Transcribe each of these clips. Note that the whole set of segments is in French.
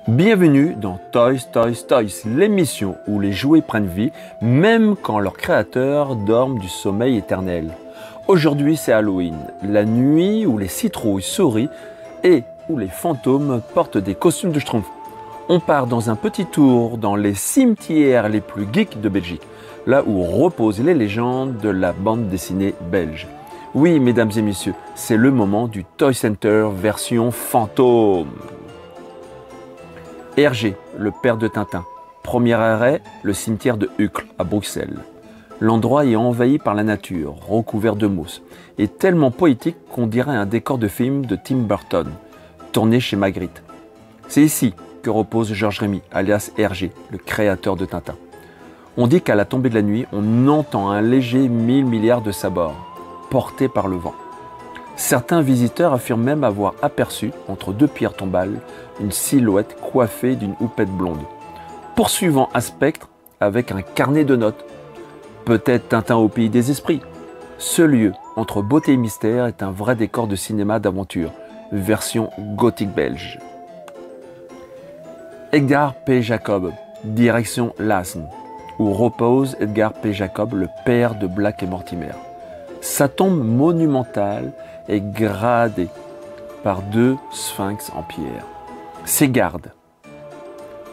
Bienvenue dans Toys Toys Toys, l'émission où les jouets prennent vie, même quand leurs créateurs dorment du sommeil éternel. Aujourd'hui c'est Halloween, la nuit où les citrouilles sourient et où les fantômes portent des costumes de schtroumpfs. On part dans un petit tour dans les cimetières les plus geeks de Belgique, là où reposent les légendes de la bande dessinée belge. Oui, mesdames et messieurs, c'est le moment du Toy Center version fantôme. Hergé, le père de Tintin. Premier arrêt, le cimetière de Uccle, à Bruxelles. L'endroit est envahi par la nature, recouvert de mousse, et tellement poétique qu'on dirait un décor de film de Tim Burton, tourné chez Magritte. C'est ici que repose Georges Rémy, alias Hergé, le créateur de Tintin. On dit qu'à la tombée de la nuit, on entend un léger 1000 milliards de sabords, portés par le vent. Certains visiteurs affirment même avoir aperçu, entre deux pierres tombales, une silhouette coiffée d'une houppette blonde, poursuivant un spectre avec un carnet de notes. Peut-être Tintin au pays des esprits. Ce lieu, entre beauté et mystère, est un vrai décor de cinéma d'aventure, version gothique belge. Edgar P. Jacob, direction Lasne, où repose Edgar P. Jacob, le père de Black et Mortimer. Sa tombe monumentale est gradée par deux sphinx en pierre. Ses gardes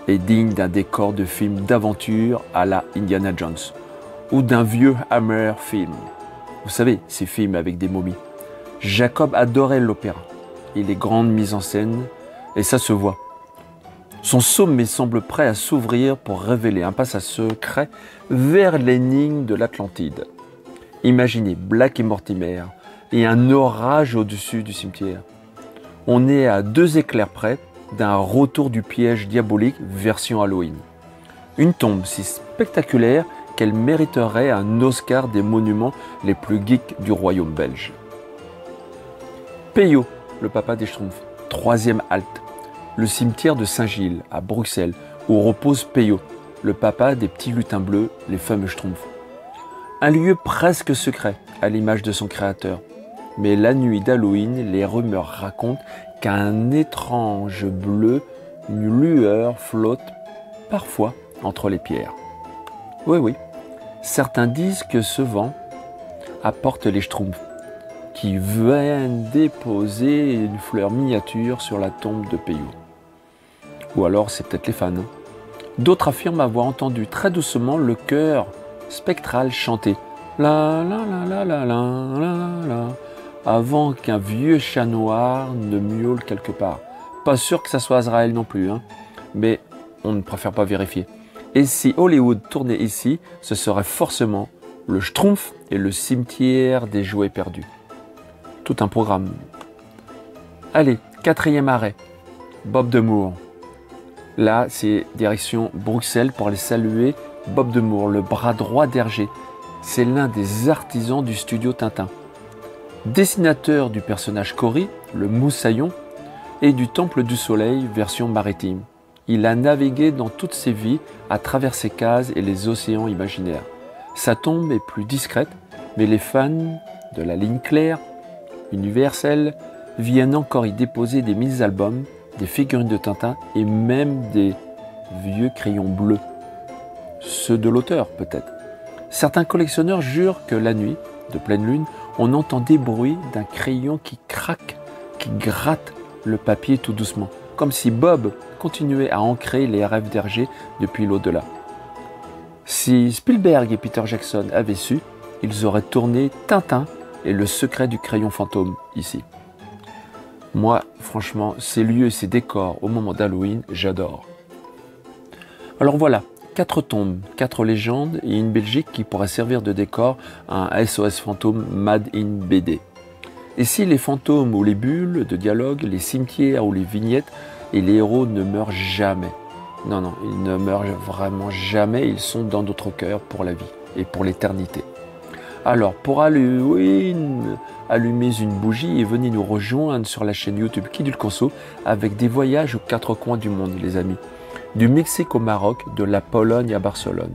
est digne d'un décor de film d'aventure à la Indiana Jones ou d'un vieux Hammer film. Vous savez, ces films avec des momies. Jacob adorait l'opéra et les grandes mises en scène, et ça se voit. Son sommet semble prêt à s'ouvrir pour révéler un passage secret vers l'énigme de l'Atlantide. Imaginez Black et Mortimer et un orage au-dessus du cimetière. On est à 2 éclairs près d'un retour du piège diabolique version Halloween. Une tombe si spectaculaire qu'elle mériterait un Oscar des monuments les plus geeks du royaume belge. Peyo, le papa des Schtroumpfs, 3e halte, le cimetière de Saint-Gilles à Bruxelles, où repose Peyo, le papa des petits lutins bleus, les fameux Schtroumpfs. Un lieu presque secret, à l'image de son créateur. Mais la nuit d'Halloween, les rumeurs racontent qu'un étrange bleu, une lueur flotte parfois entre les pierres. Oui, certains disent que ce vent apporte les Schtroumpfs, qui viennent déposer une fleur miniature sur la tombe de Peyo. Ou alors c'est peut-être les fans. D'autres affirment avoir entendu très doucement le chœur spectral chanter la la la la la la la la avant qu'un vieux chat noir ne miaule quelque part. Pas sûr que ça soit Azraël non plus, mais on ne préfère pas vérifier. Et si Hollywood tournait ici, ce serait forcément le Schtroumpf et le cimetière des jouets perdus. Tout un programme. Allez, 4e arrêt, Bob de Moor. Là, c'est direction Bruxelles pour aller saluer Bob de Moor, le bras droit d'Hergé. C'est l'un des artisans du studio Tintin. Dessinateur du personnage Cory, le moussaillon, et du Temple du Soleil, version maritime. Il a navigué dans toutes ses vies à travers ses cases et les océans imaginaires. Sa tombe est plus discrète, mais les fans de la ligne claire, universelle, viennent encore y déposer des mini-albums, des figurines de Tintin et même des vieux crayons bleus. Ceux de l'auteur peut-être. Certains collectionneurs jurent que la nuit, de pleine lune, on entend des bruits d'un crayon qui craque, qui gratte le papier tout doucement, comme si Bob continuait à ancrer les rêves d'Hergé depuis l'au-delà. Si Spielberg et Peter Jackson avaient su, ils auraient tourné Tintin et le secret du crayon fantôme ici. Moi, franchement, ces lieux et ces décors au moment d'Halloween, j'adore. Alors voilà, 4 tombes, 4 légendes et une Belgique qui pourrait servir de décor à un SOS fantôme Made in BD. Et si les fantômes ou les bulles de dialogue, les cimetières ou les vignettes et les héros ne meurent jamais? Non, ils ne meurent vraiment jamais, ils sont dans notre cœur pour la vie et pour l'éternité. Alors, pour Halloween, allumez une bougie et venez nous rejoindre sur la chaîne YouTube Kidul Conso avec des voyages aux 4 coins du monde, les amis. Du Mexique au Maroc, de la Pologne à Barcelone.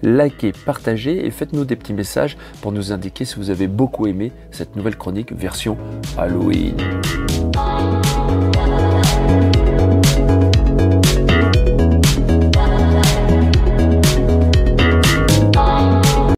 Likez, partagez et faites-nous des petits messages pour nous indiquer si vous avez beaucoup aimé cette nouvelle chronique version Halloween.